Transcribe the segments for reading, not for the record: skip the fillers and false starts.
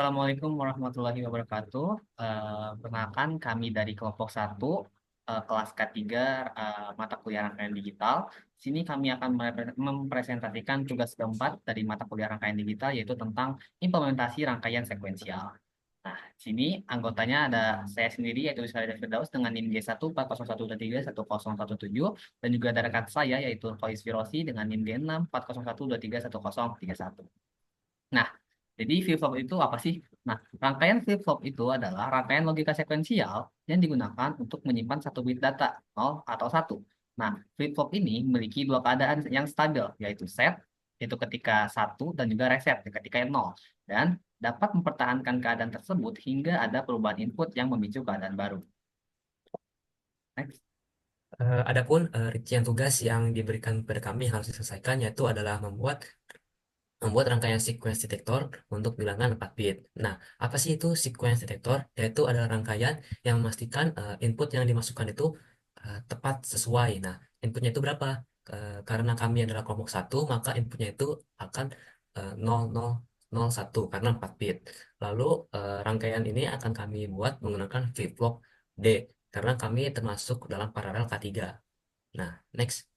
Assalamualaikum warahmatullahi wabarakatuh. Perkenalkan kami dari kelompok 1, kelas K3, mata kuliah rangkaian digital. Di sini kami akan mempresentasikan tugas keempat dari mata kuliah rangkaian digital, yaitu tentang implementasi rangkaian sekuensial. Nah, di sini anggotanya ada saya sendiri, yaitu Rizal Firdaus dengan NIM G1 40131017, dan juga ada rekan saya, yaitu Faiz Firosi dengan NIM G6 40123131. Nah, jadi flip-flop itu apa sih? Nah, rangkaian flip-flop itu adalah rangkaian logika sekuensial yang digunakan untuk menyimpan satu bit data, 0 atau 1. Nah, flip-flop ini memiliki dua keadaan yang stabil, yaitu set, yaitu ketika 1, dan juga reset, ketika 0. Dan dapat mempertahankan keadaan tersebut hingga ada perubahan input yang memicu keadaan baru. Next. Adapun rincian tugas yang diberikan kepada kami yang harus diselesaikan yaitu adalah membuat rangkaian sequence detektor untuk bilangan 4 bit. Nah, apa sih itu sequence detektor? Yaitu adalah rangkaian yang memastikan input yang dimasukkan itu tepat sesuai. Nah, inputnya itu berapa? Karena kami adalah kelompok satu, maka inputnya itu akan 0001 karena 4 bit. Lalu rangkaian ini akan kami buat menggunakan flip-flop D karena kami termasuk dalam paralel K3. Nah, next.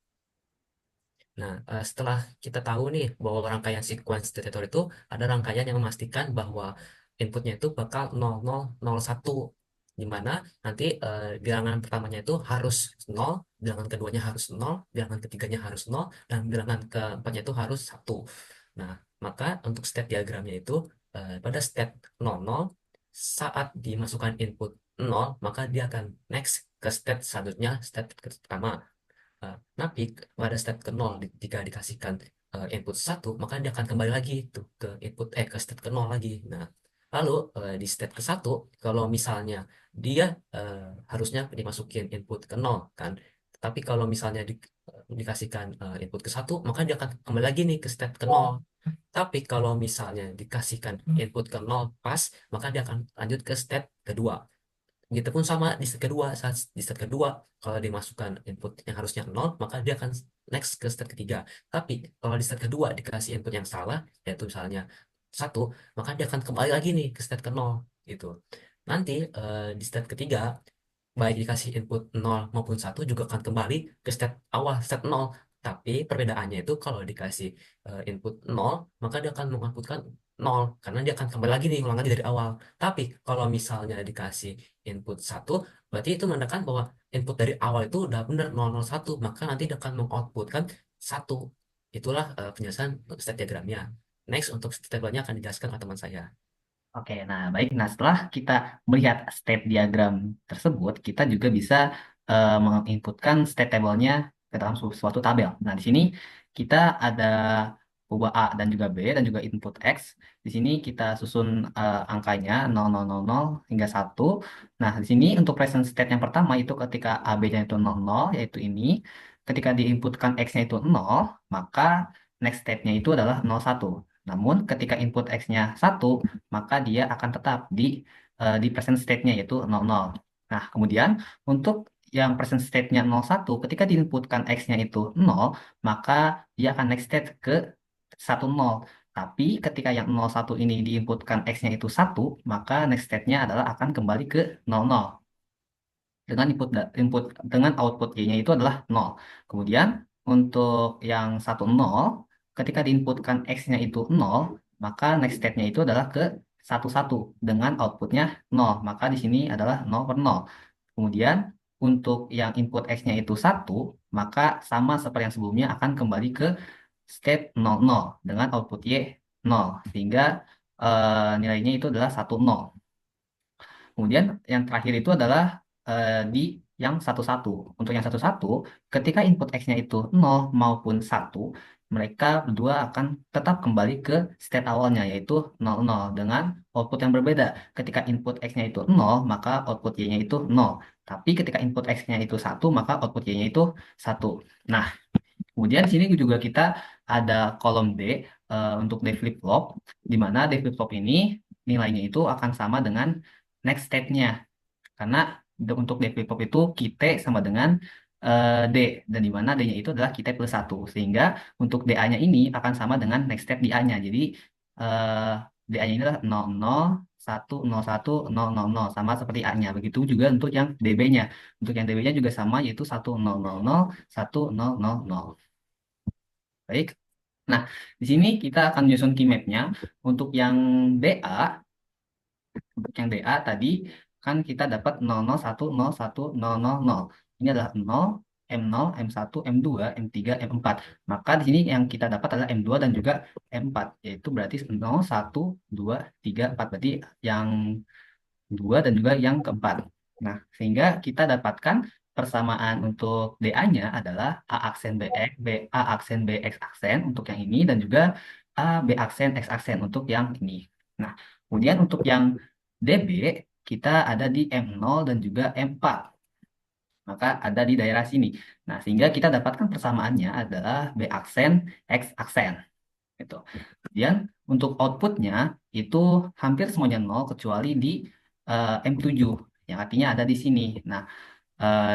Nah, setelah kita tahu nih bahwa rangkaian sequence detektor itu ada rangkaian yang memastikan bahwa inputnya itu bakal 0001, di mana nanti bilangan pertamanya itu harus 0, bilangan keduanya harus 0, bilangan ketiganya harus 0, dan bilangan keempatnya itu harus 1. Nah, maka untuk state diagramnya itu pada state 00 saat dimasukkan input 0, maka dia akan next ke state selanjutnya, state pertama. Tapi pada step ke 0 jika dikasihkan input 1, maka dia akan kembali lagi tuh ke ke step ke 0 lagi. Nah, lalu di step ke 1 kalau misalnya dia harusnya dimasukin input ke 0 kan. Tapi kalau misalnya dikasihkan input ke 1, maka dia akan kembali lagi nih ke step ke 0. Tapi kalau misalnya dikasihkan input ke 0 pas, maka dia akan lanjut ke step kedua. Gitu pun sama di step kedua, saat di step kedua kalau dimasukkan input yang harusnya 0, maka dia akan next ke step ketiga. Tapi kalau di step kedua dikasih input yang salah, yaitu misalnya 1, maka dia akan kembali lagi nih ke step ke 0 gitu. Nanti di step ketiga baik dikasih input 0 maupun 1 juga akan kembali ke step awal, step 0. Tapi perbedaannya itu kalau dikasih input 0, maka dia akan mengoutputkan 0 karena dia akan kembali lagi nih ulang lagi dari awal. Tapi kalau misalnya dikasih input 1, berarti itu menandakan bahwa input dari awal itu udah benar 001, maka nanti dia akan mengoutputkan 1. Itulah penjelasan step diagramnya. Next, untuk step diagramnya akan dijelaskan oleh teman saya. Oke, nah baik. Nah, setelah kita melihat state diagram tersebut, kita juga bisa menginputkan state table-nya ke dalam suatu tabel. Nah, di sini kita ada ubah A dan juga B dan juga input X. Di sini kita susun angkanya 0000 hingga 1. Nah, di sini untuk present state yang pertama itu ketika AB-nya itu 00, yaitu ini. Ketika diinputkan X-nya itu 0, maka next state-nya itu adalah 01. Namun ketika input X-nya 1, maka dia akan tetap di present state-nya yaitu 00. Nah, kemudian untuk yang present state-nya 01, ketika diinputkan X-nya itu 0, maka dia akan next state ke 10. Tapi ketika yang 01 ini diinputkan X-nya itu 1, maka next state-nya adalah akan kembali ke 00 dengan input dengan output Y-nya itu adalah 0. Kemudian untuk yang 10, ketika diinputkan X-nya itu 0, maka next state-nya itu adalah ke 11 dengan outputnya 0. Maka di sini adalah 0/0. Kemudian untuk yang input X-nya itu 1, maka sama seperti yang sebelumnya akan kembali ke state 00 dengan output Y 0. Sehingga nilainya itu adalah 10. Kemudian yang terakhir itu adalah di yang 11. Untuk yang 11, ketika input X-nya itu 0 maupun 1, mereka berdua akan tetap kembali ke state awalnya yaitu 00 dengan output yang berbeda. Ketika input X-nya itu 0, maka output Y-nya itu 0. Tapi ketika input X-nya itu 1, maka output Y-nya itu 1. Nah, kemudian di sini juga kita ada kolom D untuk D flip-flop, di mana D flip-flop ini nilainya itu akan sama dengan next state-nya. Karena untuk D flip-flop itu kita sama dengan D, dan di mana D-nya itu adalah kita plus 1. Sehingga untuk DA-nya ini akan sama dengan next step di A-nya. Jadi DA-nya ini adalah 00, 1, 01, 000, sama seperti A-nya. Begitu juga untuk yang DB-nya. Untuk yang DB-nya juga sama, yaitu 1000, 1000. Baik. Nah, di sini kita akan menyusun key map-nya. Untuk yang DA, untuk yang DA tadi kan kita dapat 00101000. Ini adalah 0, M0, M1, M2, M3, M4. Maka di sini yang kita dapat adalah M2 dan juga M4, yaitu berarti 0, 1, 2, 3, 4. Berarti yang dua dan juga yang keempat. Nah, sehingga kita dapatkan persamaan untuk DA-nya adalah A aksen BX, B, A aksen BX aksen untuk yang ini, dan juga A B aksen X aksen untuk yang ini. Nah, kemudian untuk yang DB, kita ada di M0 dan juga M4. Maka ada di daerah sini. Nah, sehingga kita dapatkan persamaannya adalah B aksen X aksen. Gitu. Kemudian untuk outputnya itu hampir semuanya nol kecuali di M7 yang artinya ada di sini. Nah,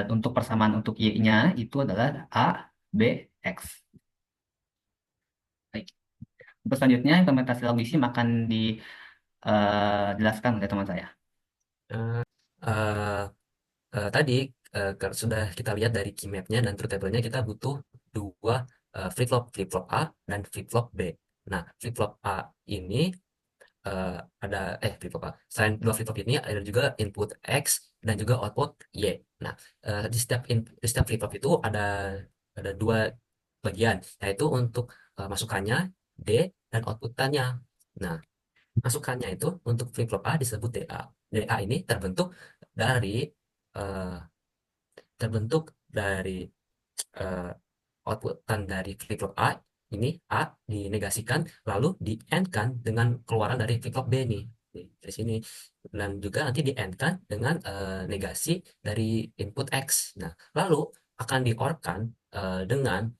untuk persamaan untuk Y-nya itu adalah A, B, X. Baik. Untuk selanjutnya implementasi logisim akan dijelaskan oleh teman saya. Eh, eh, Tadi kalau sudah kita lihat dari key map-nya dan truth table-nya kita butuh dua flip flop A dan flip flop B. Nah, flip flop A ini eh, ada flip flop A. Selain dua flip flop ini ada juga input X dan juga output Y. Nah, di setiap flip flop itu ada dua bagian, yaitu untuk masukannya D dan outputannya. Nah, masukannya itu untuk flip flop A disebut DA. DA ini eh, terbentuk dari eh, outputan dari flip-flop A ini A dinegasikan lalu di AND kan dengan keluaran dari flip-flop B nih dari sini dan juga nanti di AND kan dengan negasi dari input X. Nah, lalu akan di OR kan dengan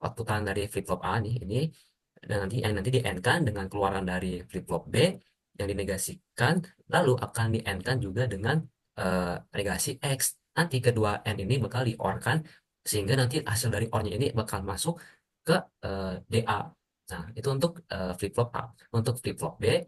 outputan dari flip-flop A nih ini dan nanti di AND kan dengan keluaran dari flip-flop B yang dinegasikan lalu akan di AND kan juga dengan negasi X. Nanti kedua AND ini bakal di OR kan sehingga nanti hasil dari OR-nya ini bakal masuk ke DA. Nah, itu untuk flip flop A. Untuk flip flop B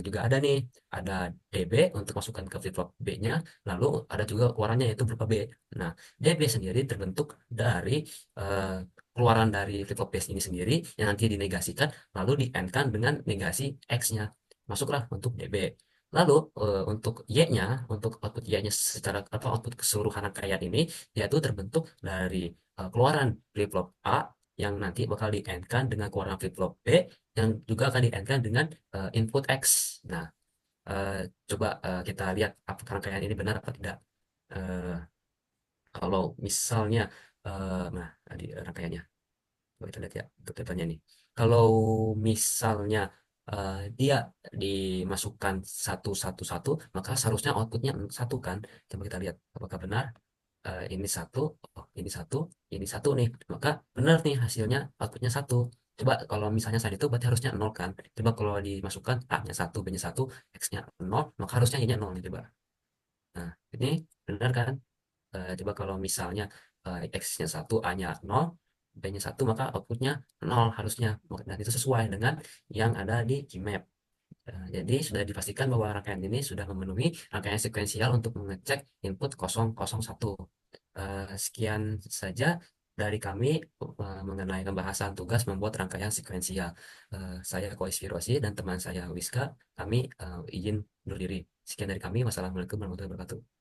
juga ada nih, ada DB untuk masukkan ke flip flop B-nya, lalu ada juga keluarannya yaitu berupa B. Nah, DB sendiri terbentuk dari eh, keluaran dari flip flop B ini sendiri yang nanti dinegasikan lalu di AND-kan dengan negasi X-nya. Masuklah untuk DB. Lalu untuk Y-nya, untuk output Y-nya secara apa output keseluruhan rangkaian ini yaitu terbentuk dari keluaran flip flop A yang nanti bakal di AND-kan dengan keluaran flip flop B yang juga akan di AND-kan dengan input X. Nah, eh, coba kita lihat apakah rangkaian ini benar atau tidak. Eh, Kalau misalnya, nah tadi rangkaiannya, coba kita lihat ya untuk datanya nih. Kalau misalnya dia dimasukkan satu satu satu, maka seharusnya outputnya satu kan. Coba kita lihat apakah benar. Ini satu, oh, ini satu nih. Maka benar nih hasilnya outputnya satu. Coba kalau misalnya saat itu berarti harusnya nol kan. Coba kalau dimasukkan A-nya satu, B-nya satu, X-nya nol, maka harusnya Y-nya nol nih coba. Nah, ini benar kan? Coba kalau misalnya X-nya satu, A-nya nol, B-nya satu, maka outputnya nol harusnya. Dan itu sesuai dengan yang ada di Gmap. Jadi sudah dipastikan bahwa rangkaian ini sudah memenuhi rangkaian sekuensial untuk mengecek input 001. Sekian saja dari kami mengenai pembahasan tugas membuat rangkaian sekuensial. Saya Kois Firosi dan teman saya Wiska, kami izin undur diri. Sekian dari kami. Wassalamualaikum warahmatullahi wabarakatuh.